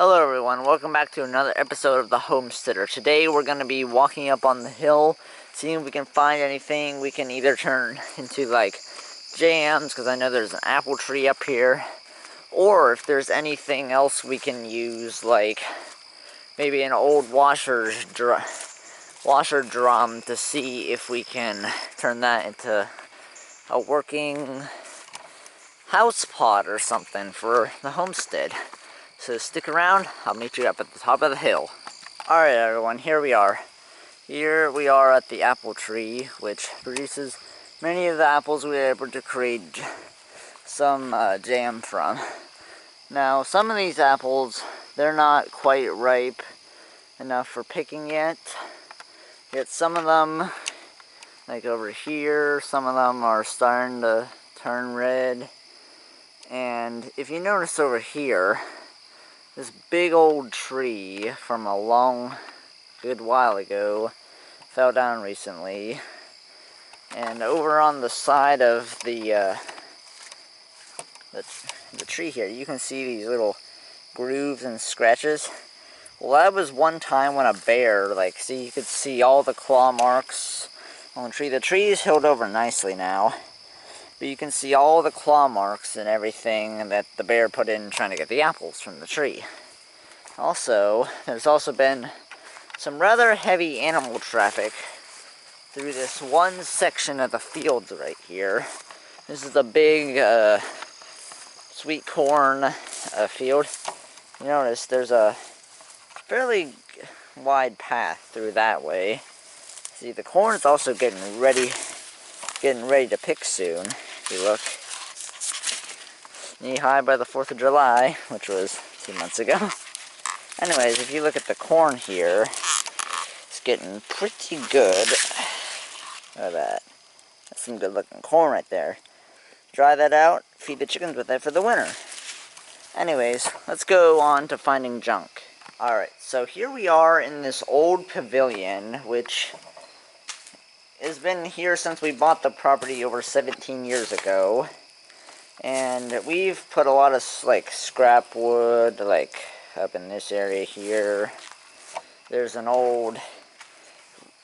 Hello everyone, welcome back to another episode of the Homesteader. Today we're going to be walking up on the hill, seeing if we can find anything we can either turn into like jams, because I know there's an apple tree up here, or if there's anything else we can use, like maybe an old washer drum, to see if we can turn that into a working house pot or something for the homestead. So stick around, I'll meet you up at the top of the hill. Alright everyone, here we are. Here we are at the apple tree, which produces many of the apples we were able to create some jam from. Now, some of these apples, they're not quite ripe enough for picking yet. Yet some of them, like over here, some of them are starting to turn red. And if you notice over here, this big old tree from a long, good while ago fell down recently. And over on the side of the tree here, you can see these little grooves and scratches. Well, that was one time when a bear, see, you could see all the claw marks on the tree. The tree is healed over nicely now, but you can see all the claw marks and everything that the bear put in trying to get the apples from the tree. Also, there's also been some rather heavy animal traffic through this one section of the field right here. This is the big sweet corn field. You notice there's a fairly wide path through that way. See, the corn is also getting ready to pick soon. If you look, knee-high by the 4th of July, which was 2 months ago. Anyways, if you look at the corn here, it's getting pretty good. Look at that. That's some good looking corn right there. Dry that out, feed the chickens with it for the winter. Anyways, let's go on to finding junk. Alright, so here we are in this old pavilion, which has been here since we bought the property over 17 years ago. And we've put a lot of scrap wood, up in this area here. There's an old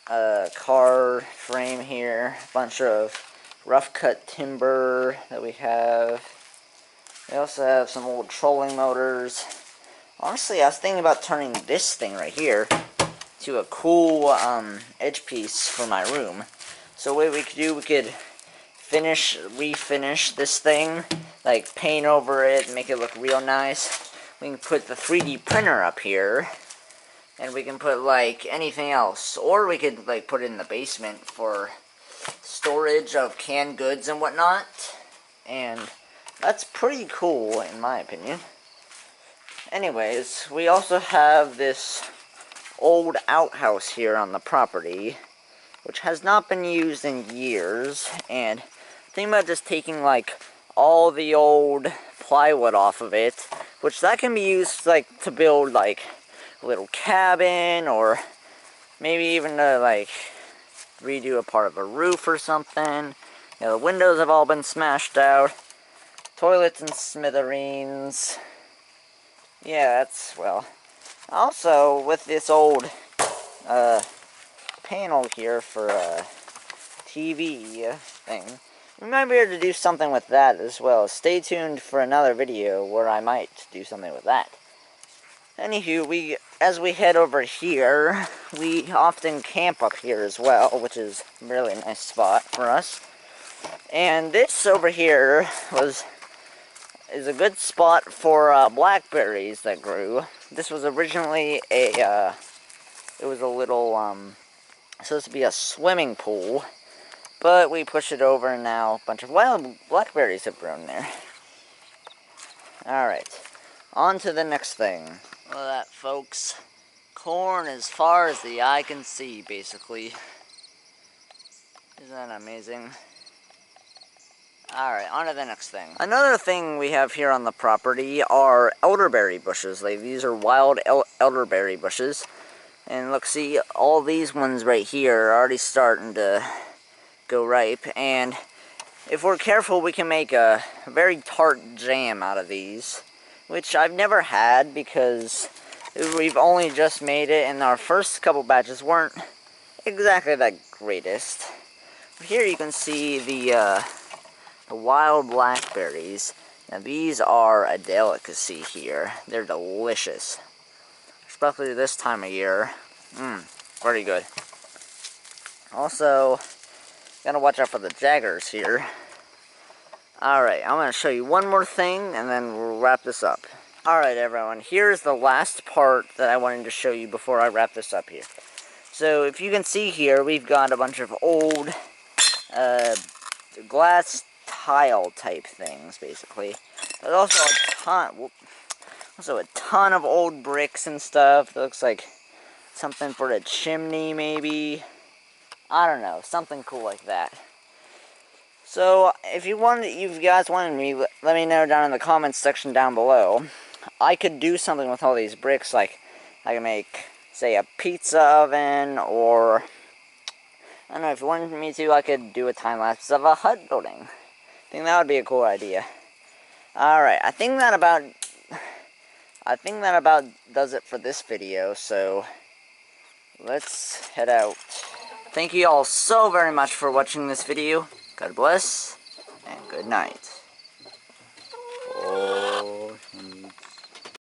car frame here, a bunch of rough cut timber that we have. We also have some old trolling motors. Honestly, I was thinking about turning this thing right here to a cool edge piece for my room. So what we could do, we could refinish this thing, paint over it, make it look real nice. We can put the 3D printer up here, and we can put anything else, or we could put it in the basement for storage of canned goods and whatnot. And that's pretty cool in my opinion. Anyways, we also have this old outhouse here on the property, which has not been used in years, and think about just taking all the old plywood off of it, which that can be used to build a little cabin, or maybe even to redo a part of a roof or something. You know, the windows have all been smashed out, toilets and smithereens. Yeah, also with this old panel here for a TV thing, we might be able to do something with that as well. Stay tuned for another video where I might do something with that. Anywho, as we head over here, we often camp up here as well, which is a really nice spot for us. And this over here is a good spot for blackberries that grew. This was originally it was a little supposed to be a swimming pool, but we pushed it over, and now a bunch of wild blackberries have grown there. Alright, on to the next thing. Look at that, folks. Corn as far as the eye can see, basically. Isn't that amazing? Alright, on to the next thing. Another thing we have here on the property are elderberry bushes. These are wild elderberry bushes. And look, see, all these ones right here are already starting to go ripe, and if we're careful, we can make a very tart jam out of these. which I've never had because we've only just made it, and our first couple batches weren't exactly the greatest. Here you can see the wild blackberries. Now these are a delicacy here. They're delicious, especially this time of year. Very good. Also, gotta watch out for the jaggers here. Alright, I'm gonna show you one more thing and then we'll wrap this up. Alright everyone, here's the last part that I wanted to show you before I wrap this up here. So if you can see here, we've got a bunch of old glass tile type things, basically. There's also a ton of old bricks and stuff. It looks like something for a chimney, maybe. I don't know, something cool like that. So if you guys wanted me, let me know down in the comments section down below. I could do something with all these bricks, like I can make, say, a pizza oven, or I don't know, if you wanted me to, I could do a time-lapse of a hut building. I think that would be a cool idea. Alright, I think that about does it for this video, so let's head out. Thank you all so very much for watching this video. God bless, and good night.